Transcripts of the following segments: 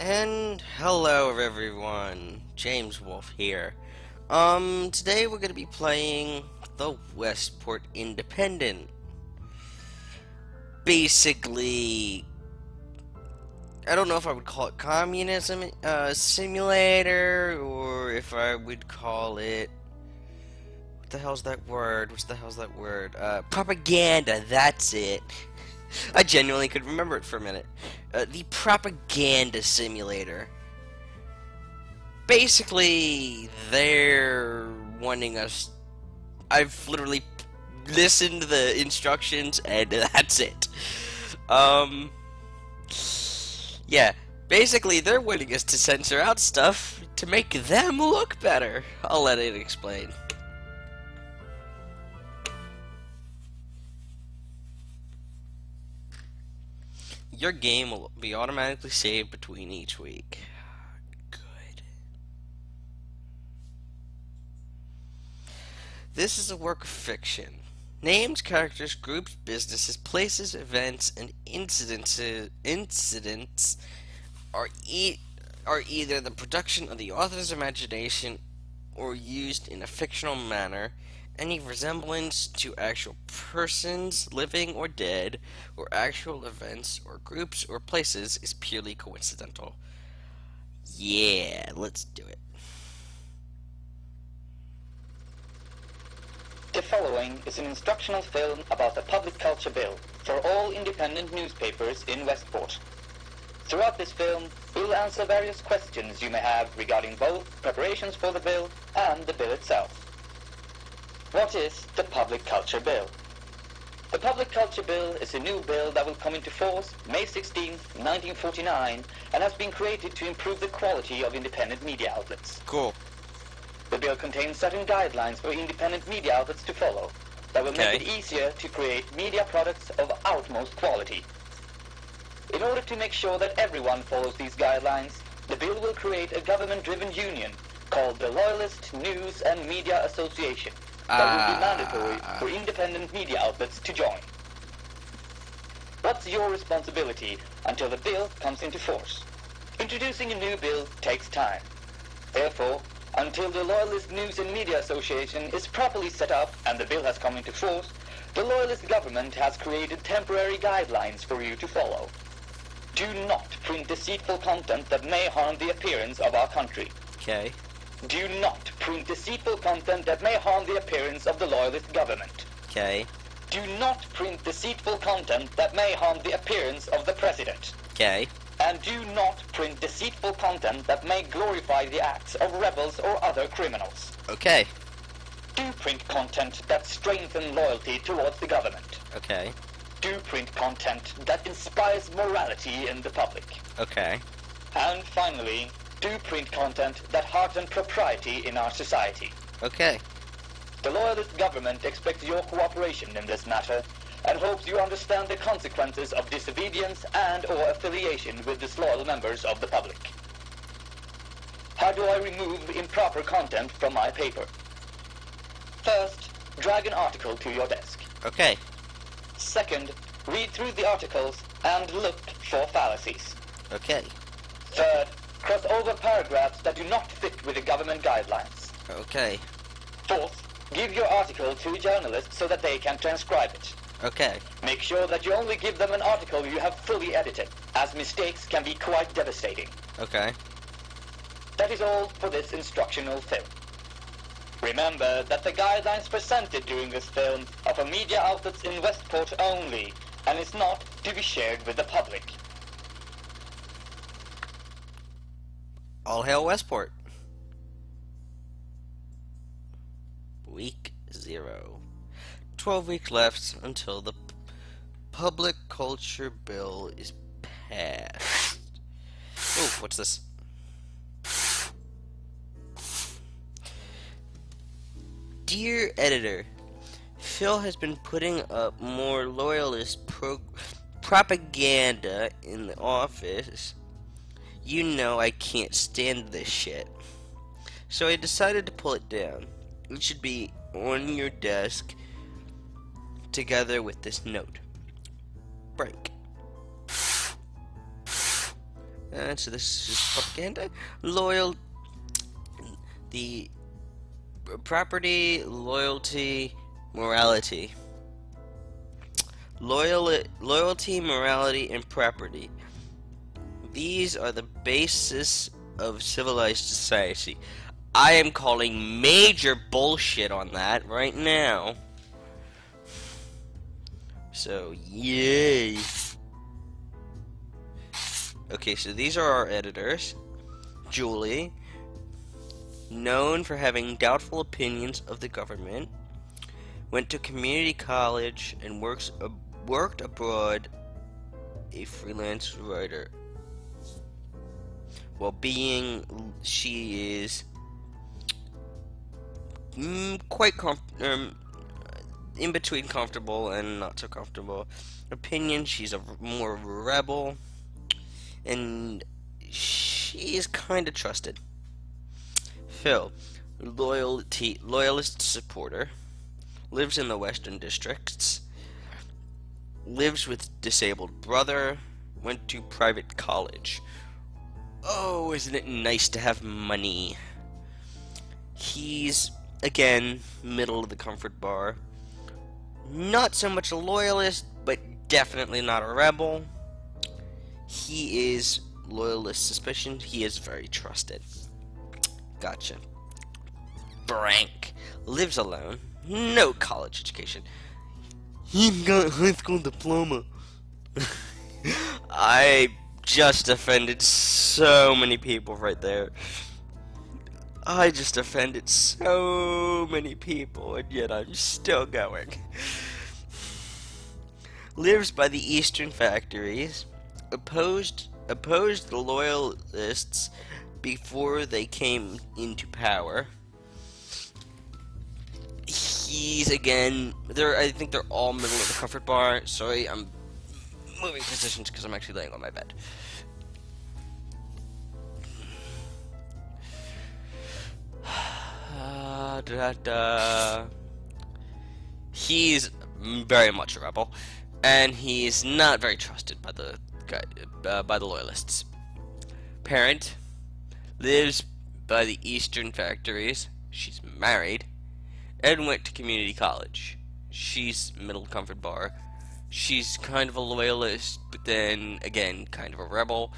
And hello everyone, James Wolf here. Today we're gonna be playing the Westport Independent. Basically, I don't know if I would call it communism simulator, or if I would call it, what the hell's that word? Propaganda, that's it. I genuinely could remember it for a minute. The propaganda simulator. Basically, they're wanting us. I've literally listened to the instructions, and that's it. Yeah. Basically, they're wanting us to censor out stuff to make them look better. I'll let it explain. Your game will be automatically saved between each week. Good. This is a work of fiction. Names, characters, groups, businesses, places, events, and incidents are either the production of the author's imagination or used in a fictional manner. Any resemblance to actual persons, living or dead, or actual events, or groups, or places is purely coincidental. Yeah, let's do it. The following is an instructional film about the Public Culture Bill for all independent newspapers in Westport. Throughout this film, we'll answer various questions you may have regarding both preparations for the bill and the bill itself. What is the Public Culture Bill? The Public Culture Bill is a new bill that will come into force May 16, 1949, and has been created to improve the quality of independent media outlets. Cool. The bill contains certain guidelines for independent media outlets to follow that will make it easier to create media products of utmost quality. In order to make sure that everyone follows these guidelines, the bill will create a government-driven union called the Loyalist News and Media Association that will be mandatory for independent media outlets to join. What's your responsibility until the bill comes into force? Introducing a new bill takes time. Therefore, until the Loyalist News and Media Association is properly set up and the bill has come into force, the Loyalist government has created temporary guidelines for you to follow. Do not print deceitful content that may harm the appearance of our country. Okay. Do not print deceitful content that may harm the appearance of the Loyalist government. Okay. Do not print deceitful content that may harm the appearance of the President. Okay. And do not print deceitful content that may glorify the acts of rebels or other criminals. Okay. Do print content that strengthens loyalty towards the government. Okay. Do print content that inspires morality in the public. Okay. And finally, do print content that heartens propriety in our society. Okay. The Loyalist government expects your cooperation in this matter and hopes you understand the consequences of disobedience and or affiliation with disloyal members of the public. How do I remove improper content from my paper? First, drag an article to your desk. Okay. Second, read through the articles and look for fallacies. Okay. Third, cross over paragraphs that do not fit with the government guidelines. Okay. Fourth, give your article to a journalist so that they can transcribe it. Okay. Make sure that you only give them an article you have fully edited, as mistakes can be quite devastating. Okay. That is all for this instructional film. Remember that the guidelines presented during this film are for media outlets in Westport only, and is not to be shared with the public. All hail Westport. Week 0. 12 weeks left until the Public Culture Bill is passed. Oh, what's this? Dear editor, Phil has been putting up more loyalist propaganda in the office. You know I can't stand this shit. So I decided to pull it down. It should be on your desk together with this note. Break. So this is propaganda. Loyal, the property, loyalty, morality. Loyalty, morality, and property. These are the basis of civilized society. I am calling major bullshit on that right now. So, yay. Okay, so these are our editors. Julie, known for having doubtful opinions of the government, went to community college and worked abroad, a freelance writer. She is quite in between comfortable and not so comfortable. Opinion, she's more of a rebel, and she is kind of trusted. Phil, loyalist supporter, lives in the Western Districts, lives with disabled brother, went to private college. Oh, isn't it nice to have money? He's, again, middle of the comfort bar. Not so much a loyalist, but definitely not a rebel. He is loyalist suspicion. He is very trusted. Gotcha. Brank lives alone. No college education. He's got a high school diploma. I just offended so many people right there. I just offended so many people, and yet I'm still going. Lives by the Eastern factories. Opposed the loyalists before they came into power. He's again. I think they're all middle of the comfort bar. Sorry, I'm moving positions because I'm actually laying on my bed. He's very much a rebel, and he's not very trusted by the loyalists. Parent lives by the Eastern factories. She's married and went to community college. She's middle comfort bar. She's kind of a loyalist, but then again, kind of a rebel.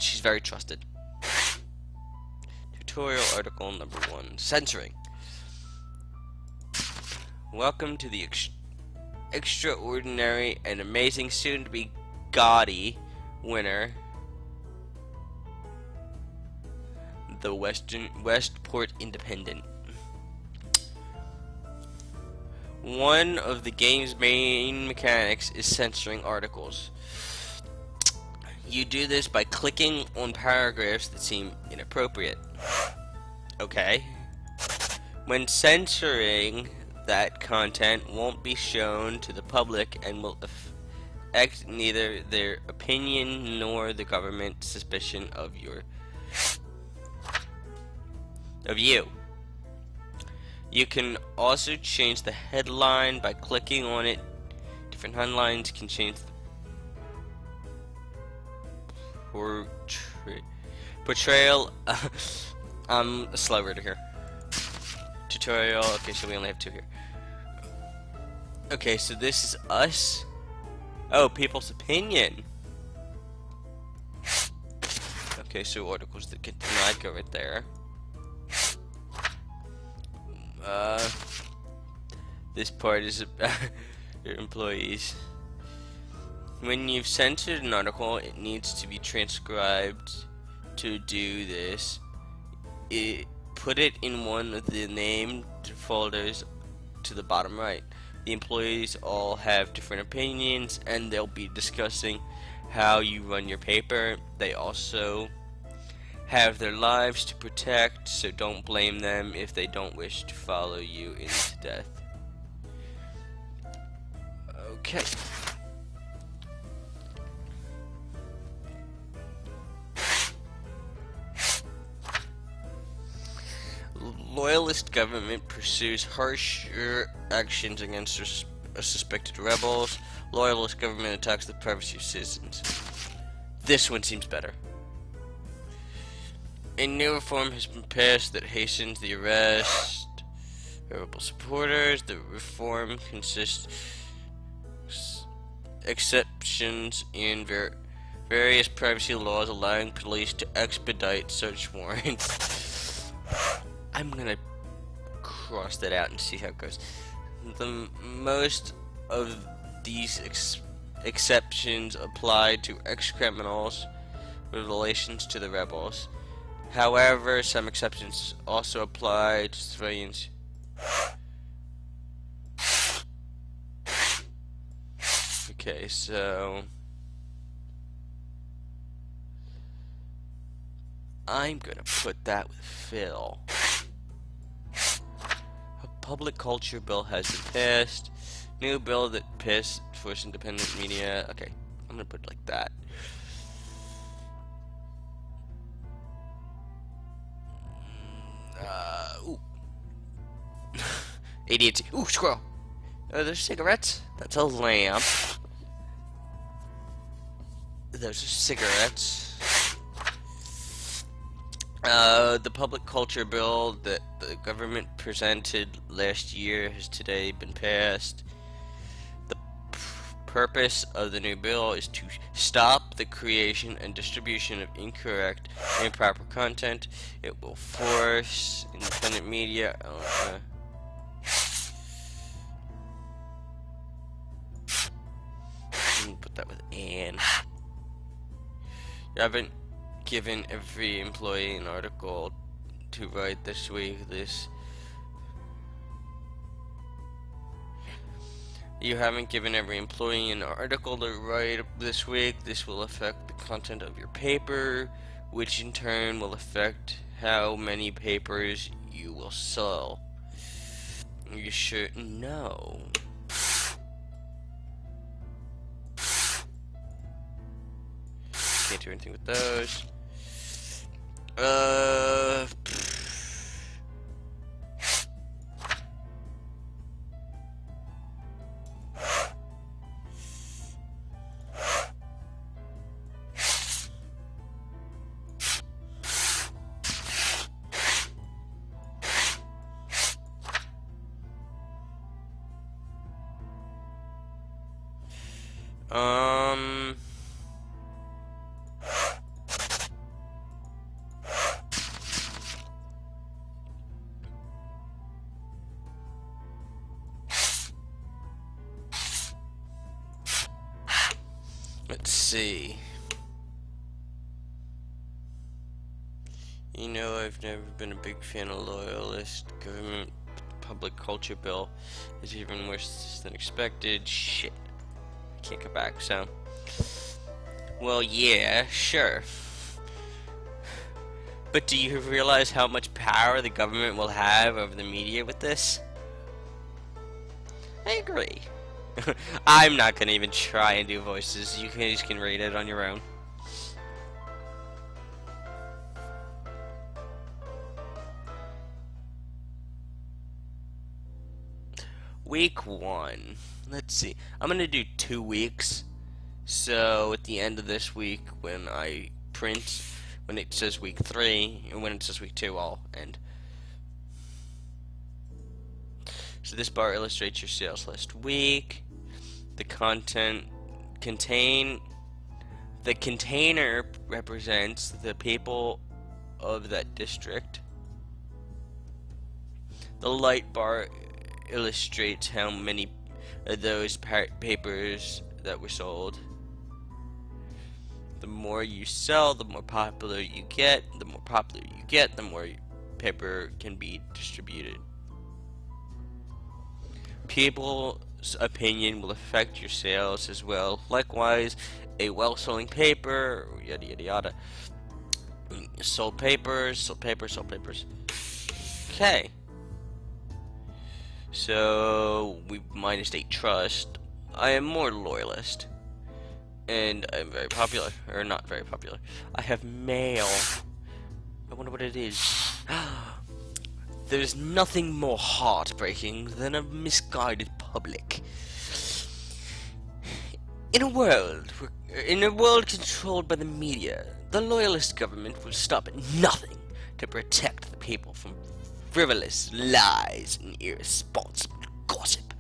She's very trusted. Tutorial article number 1: censoring. Welcome to the extraordinary and amazing, soon-to-be gaudy winner, the Westport Independent. One of the game's main mechanics is censoring articles. You do this by clicking on paragraphs that seem inappropriate. Okay. When censoring, that content won't be shown to the public and will affect neither their opinion nor the government's suspicion of you. You can also change the headline by clicking on it. Different headlines can change the portrayal. I'm a slow reader here. Tutorial. Okay, so we only have 2 here. Okay, so this is us. Oh, people's opinion. Okay, so articles that get denied go right there. This part is about your employees. When you've censored an article, it needs to be transcribed. To do this, put it in one of the named folders to the bottom right. The employees all have different opinions, and they'll be discussing how you run your paper. They also have their lives to protect, so don't blame them if they don't wish to follow you into death. Okay. Loyalist government pursues harsher actions against suspected rebels. Loyalist government attacks the privacy of citizens. This one seems better. A new reform has been passed that hastens the arrest of rebel supporters. The reform consists exceptions in various privacy laws allowing police to expedite search warrants. I'm gonna cross that out and see how it goes. Most of these exceptions apply to ex-criminals with relations to the rebels. However, some exceptions also apply to civilians. Okay, so I'm gonna put that with Phil. A public culture bill has been passed. New bill that passed for independent media. Okay, I'm gonna put it like that. Ooh. ADHD. Ooh, squirrel. Are there cigarettes? That's a lamp. Those are cigarettes. The public culture bill that the government presented last year has today been passed. The purpose of the new bill is to stop the creation and distribution of incorrect and improper content. It will force independent media. Put that with Anne. You haven't given every employee an article to write this week. You haven't given every employee an article to write this week. This will affect the content of your paper, which in turn will affect how many papers you will sell. You should know. Can't do anything with those. Let's see. You know, I've never been a big fan of loyalist government. Public culture bill is even worse than expected. Shit. I can't go back, so. Well, yeah, sure. But do you realize how much power the government will have over the media with this? I agree. I'm not gonna even try and do voices. You guys can read it on your own. Week 1. Let's see. I'm gonna do 2 weeks. So at the end of this week, when I print, when it says week 3, and when it says week 2, I'll end. So this bar illustrates your sales list week. The the container represents the people of that district. The light bar illustrates how many of those papers that were sold. The more you sell, the more popular you get. The more popular you get, the more paper can be distributed. People's opinion will affect your sales as well. Likewise, a well-selling paper, yada yada yada. Sold papers, sold papers, sold papers. Okay. So, we -8 trust. I am more loyalist. And I'm very popular. Or not very popular. I have mail. I wonder what it is. There's nothing more heartbreaking than a misguided public. In a world where In a world controlled by the media, the loyalist government will stop at nothing to protect the people from frivolous lies and irresponsible gossip.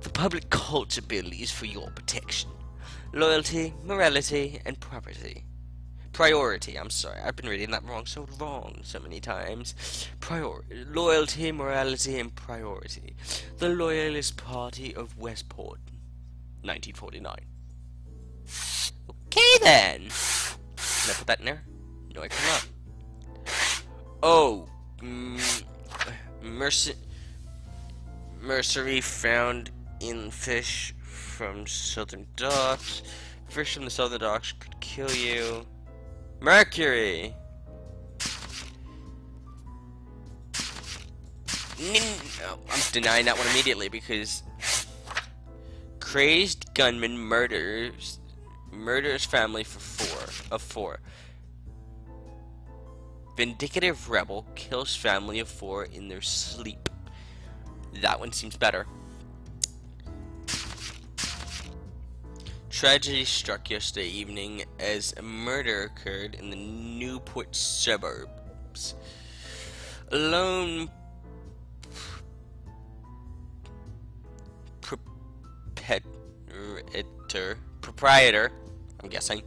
The public culture bill is for your protection. Loyalty, morality, and priority. I'm sorry, I've been reading that wrong so many times. Loyalty, morality, and priority. The Loyalist Party of Westport, 1949. Okay then. Can I put that in there? No, I cannot. Oh, mercury found in fish from southern docks. Fish from the southern docks could kill you. Mercury. I'm denying that one immediately because crazed gunman murders family of four. Vindictive rebel kills family of four in their sleep. That one seems better. Tragedy struck yesterday evening as a murder occurred in the Newport suburbs. A lone proprietor, I'm guessing,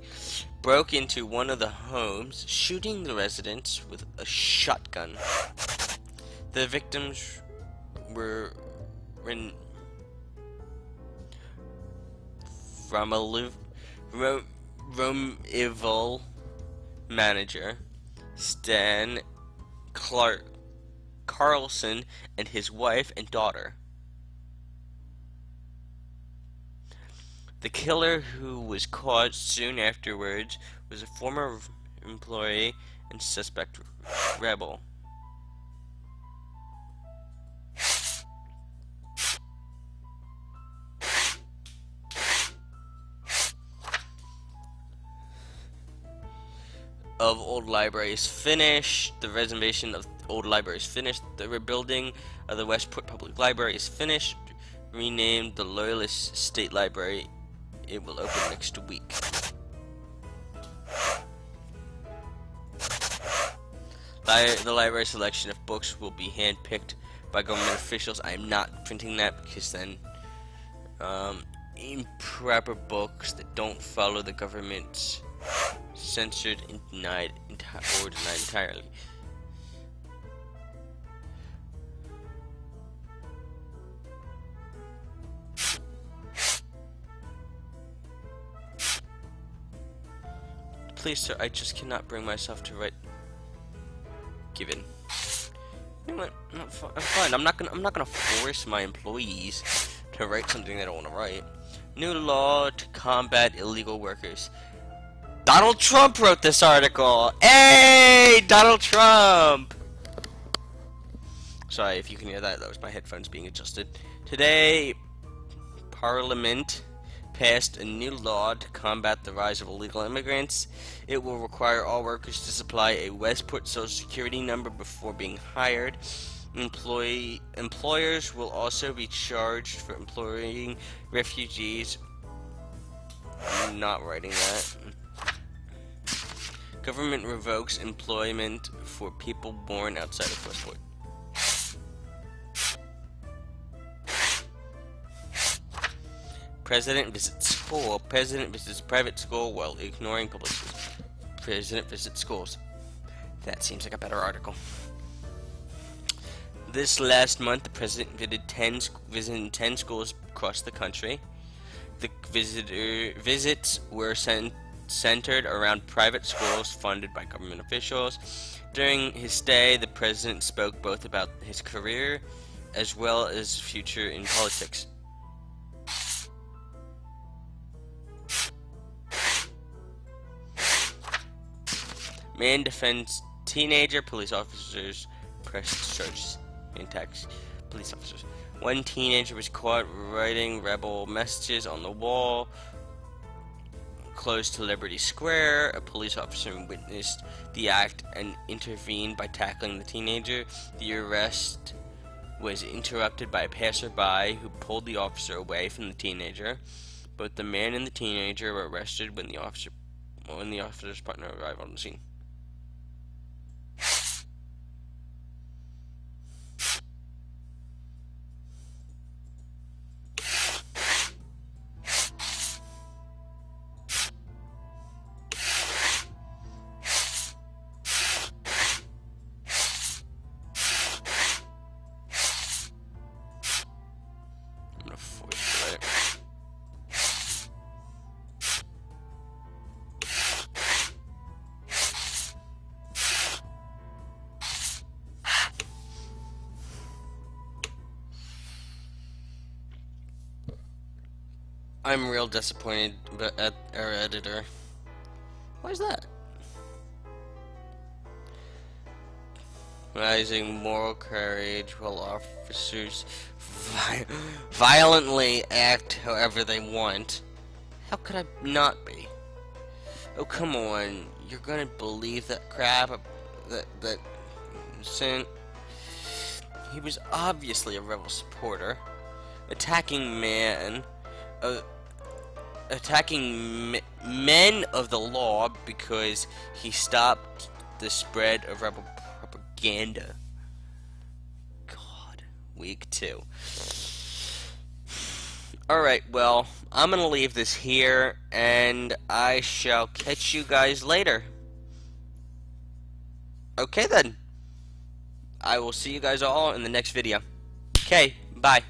broke into one of the homes, shooting the residents with a shotgun. The victims were Romeville manager Stan Carlson and his wife and daughter. The killer, who was caught soon afterwards, was a former employee and suspect rebel. Of old libraries finished. The renovation of old libraries finished. The rebuilding of the Westport Public Library is finished. Renamed the Loyalist State Library. It will open next week. The library selection of books will be hand-picked by government officials. I am not printing that because then improper books that don't follow the government's censored and denied entirely. Please, sir, I just cannot bring myself to write. Give in. You know what? I'm fine. I'm not gonna force my employees to write something they don't want to write. New law to combat illegal workers. Donald Trump wrote this article. Hey, Donald Trump. Sorry if you can hear that. That was my headphones being adjusted. Today, Parliament passed a new law to combat the rise of illegal immigrants. It will require all workers to supply a Westport Social Security number before being hired. Employers will also be charged for employing refugees. I'm not writing that. Government revokes employment for people born outside of Westport. President visits school. President visits private school while ignoring public schools. President visits schools. That seems like a better article. This last month, the president visited 10 schools across the country. The visits were centered around private schools funded by government officials. During his stay, the president spoke both about his career as well as future in politics. Man defends teenager. Police officers press charges. Police officers. One teenager was caught writing rebel messages on the wall close to Liberty Square. A police officer witnessed the act and intervened by tackling the teenager. The arrest was interrupted by a passerby who pulled the officer away from the teenager. Both the man and the teenager were arrested when the officer's partner arrived on the scene. I'm gonna force it. I'm real disappointed at our editor. Why is that? Rising moral courage while officers violently act however they want. How could I not be? Oh, come on. You're gonna believe that crap? That Sin. He was obviously a rebel supporter. Attacking men of the law because he stopped the spread of rebel propaganda. God, week 2. Alright, well, I'm gonna leave this here, and I shall catch you guys later. Okay then. I will see you guys all in the next video. Okay, bye.